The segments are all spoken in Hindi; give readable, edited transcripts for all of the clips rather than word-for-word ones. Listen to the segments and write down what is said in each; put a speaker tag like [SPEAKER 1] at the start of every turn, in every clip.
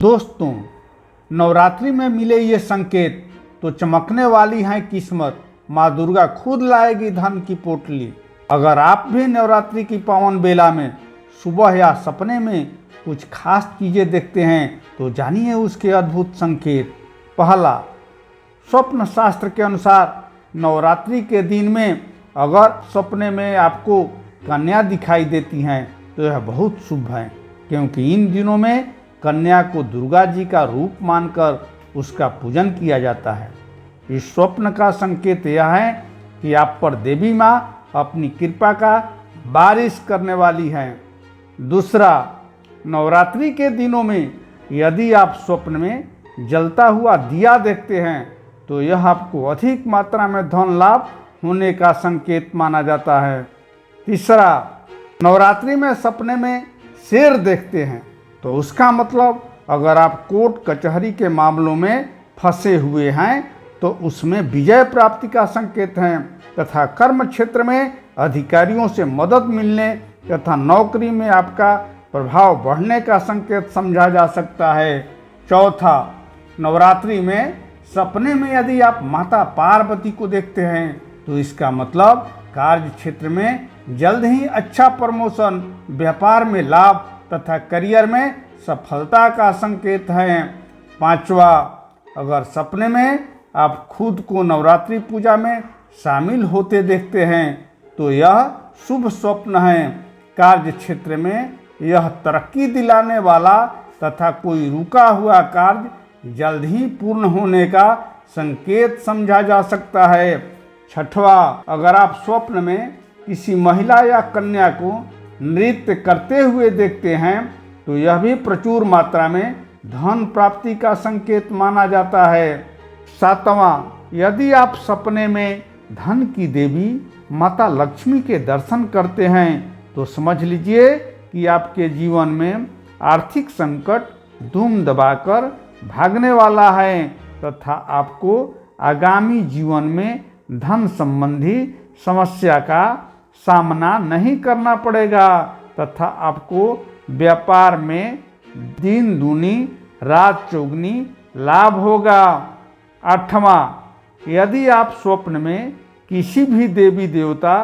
[SPEAKER 1] दोस्तों, नवरात्रि में मिले ये संकेत तो चमकने वाली हैं किस्मत। माँ दुर्गा खुद लाएगी धन की पोटली। अगर आप भी नवरात्रि की पावन बेला में सुबह या सपने में कुछ खास चीज़ें देखते हैं तो जानिए उसके अद्भुत संकेत। पहला, स्वप्न शास्त्र के अनुसार नवरात्रि के दिन में अगर सपने में आपको कन्या दिखाई देती हैं तो यह बहुत शुभ है, क्योंकि इन दिनों में कन्या को दुर्गा जी का रूप मानकर उसका पूजन किया जाता है। इस स्वप्न का संकेत यह है कि आप पर देवी माँ अपनी कृपा का बारिश करने वाली हैं। दूसरा, नवरात्रि के दिनों में यदि आप स्वप्न में जलता हुआ दिया देखते हैं तो यह आपको अधिक मात्रा में धन लाभ होने का संकेत माना जाता है। तीसरा, नवरात्रि में सपने में शेर देखते हैं तो उसका मतलब अगर आप कोर्ट कचहरी के मामलों में फंसे हुए हैं तो उसमें विजय प्राप्ति का संकेत है तथा कर्म क्षेत्र में अधिकारियों से मदद मिलने तथा नौकरी में आपका प्रभाव बढ़ने का संकेत समझा जा सकता है। चौथा, नवरात्रि में सपने में यदि आप माता पार्वती को देखते हैं तो इसका मतलब कार्य क्षेत्र में जल्द ही अच्छा प्रमोशन, व्यापार में लाभ तथा करियर में सफलता का संकेत है। पांचवा, अगर सपने में आप खुद को नवरात्रि पूजा में शामिल होते देखते हैं तो यह शुभ स्वप्न है। कार्य क्षेत्र में यह तरक्की दिलाने वाला तथा कोई रुका हुआ कार्य जल्द ही पूर्ण होने का संकेत समझा जा सकता है। छठवा, अगर आप स्वप्न में किसी महिला या कन्या को नृत्य करते हुए देखते हैं तो यह भी प्रचुर मात्रा में धन प्राप्ति का संकेत माना जाता है। सातवां, यदि आप सपने में धन की देवी माता लक्ष्मी के दर्शन करते हैं तो समझ लीजिए कि आपके जीवन में आर्थिक संकट धूम दबाकर भागने वाला है तथा आपको आगामी जीवन में धन संबंधी समस्या का सामना नहीं करना पड़ेगा तथा आपको व्यापार में दिन दूनी रात चौगुनी लाभ होगा। आठवां, यदि आप स्वप्न में किसी भी देवी देवता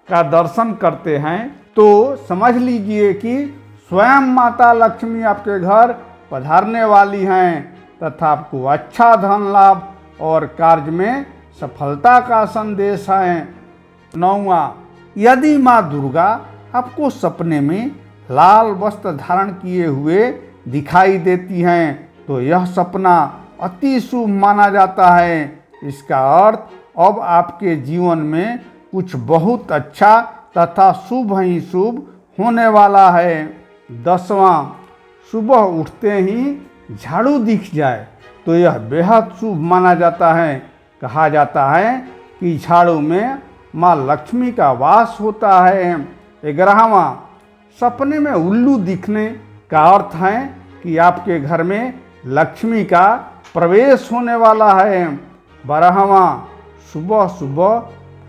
[SPEAKER 1] का दर्शन करते हैं तो समझ लीजिए कि स्वयं माता लक्ष्मी आपके घर पधारने वाली हैं तथा आपको अच्छा धन लाभ और कार्य में सफलता का संदेश है। नौवां, यदि माँ दुर्गा आपको सपने में लाल वस्त्र धारण किए हुए दिखाई देती हैं तो यह सपना अति शुभ माना जाता है। इसका अर्थ अब आपके जीवन में कुछ बहुत अच्छा तथा शुभ ही शुभ होने वाला है। 10वां, सुबह उठते ही झाड़ू दिख जाए तो यह बेहद शुभ माना जाता है। कहा जाता है कि झाड़ू में माँ लक्ष्मी का वास होता है। 11वां, सपने में उल्लू दिखने का अर्थ है कि आपके घर में लक्ष्मी का प्रवेश होने वाला है। 12वां, सुबह सुबह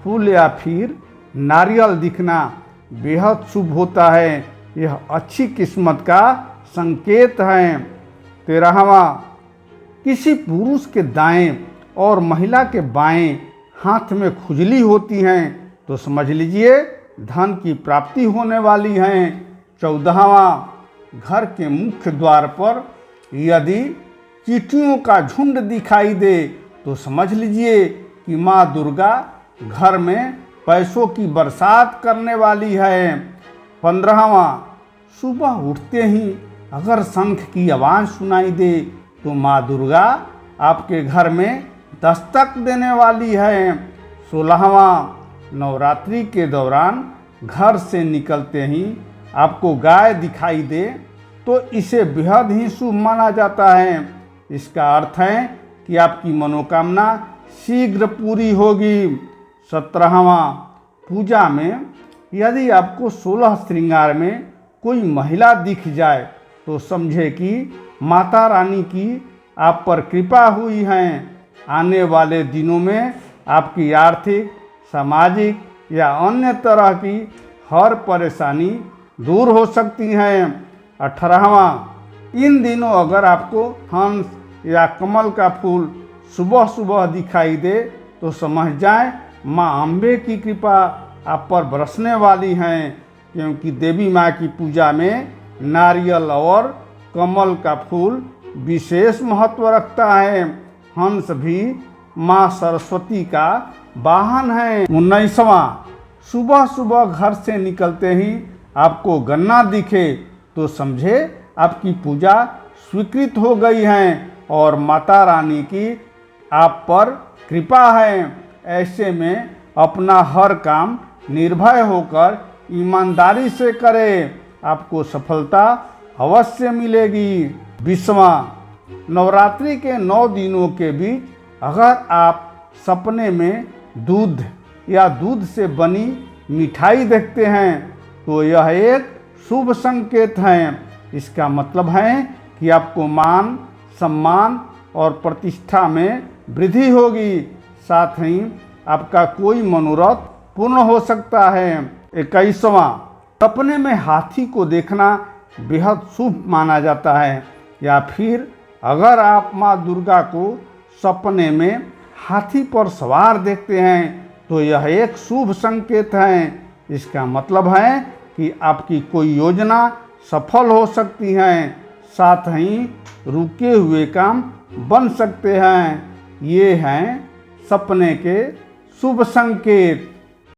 [SPEAKER 1] फूल या फिर नारियल दिखना बेहद शुभ होता है। यह अच्छी किस्मत का संकेत है। 13वां, किसी पुरुष के दाएं और महिला के बाएं हाथ में खुजली होती हैं तो समझ लीजिए धन की प्राप्ति होने वाली है। 14वां, घर के मुख्य द्वार पर यदि चींटियों का झुंड दिखाई दे तो समझ लीजिए कि माँ दुर्गा घर में पैसों की बरसात करने वाली है। 15वां, सुबह उठते ही अगर शंख की आवाज़ सुनाई दे तो माँ दुर्गा आपके घर में दस्तक देने वाली है। 16वां, नवरात्रि के दौरान घर से निकलते ही आपको गाय दिखाई दे तो इसे बेहद ही शुभ माना जाता है। इसका अर्थ है कि आपकी मनोकामना शीघ्र पूरी होगी। 17वां, पूजा में यदि आपको 16 श्रृंगार में कोई महिला दिख जाए तो समझे कि माता रानी की आप पर कृपा हुई है। आने वाले दिनों में आपकी आर्थिक, सामाजिक या अन्य तरह की हर परेशानी दूर हो सकती है। 18वां, इन दिनों अगर आपको हंस या कमल का फूल सुबह सुबह दिखाई दे तो समझ जाएं माँ अम्बे की कृपा आप पर बरसने वाली हैं, क्योंकि देवी माँ की पूजा में नारियल और कमल का फूल विशेष महत्व रखता है। हंस भी माँ सरस्वती का वाहन है। 19वां, सुबह सुबह घर से निकलते ही आपको गन्ना दिखे तो समझे आपकी पूजा स्वीकृत हो गई है और माता रानी की आप पर कृपा है। ऐसे में अपना हर काम निर्भय होकर ईमानदारी से करें, आपको सफलता अवश्य मिलेगी। 20वां, नवरात्रि के 9 दिनों के बीच अगर आप सपने में दूध या दूध से बनी मिठाई देखते हैं तो यह एक शुभ संकेत है। इसका मतलब है कि आपको मान सम्मान और प्रतिष्ठा में वृद्धि होगी, साथ ही आपका कोई मनोरथ पूर्ण हो सकता है। 21वां, सपने में हाथी को देखना बेहद शुभ माना जाता है, या फिर अगर आप माँ दुर्गा को सपने में हाथी पर सवार देखते हैं तो यह एक शुभ संकेत है। इसका मतलब है कि आपकी कोई योजना सफल हो सकती है, साथ ही रुके हुए काम बन सकते हैं। ये हैं सपने के शुभ संकेत।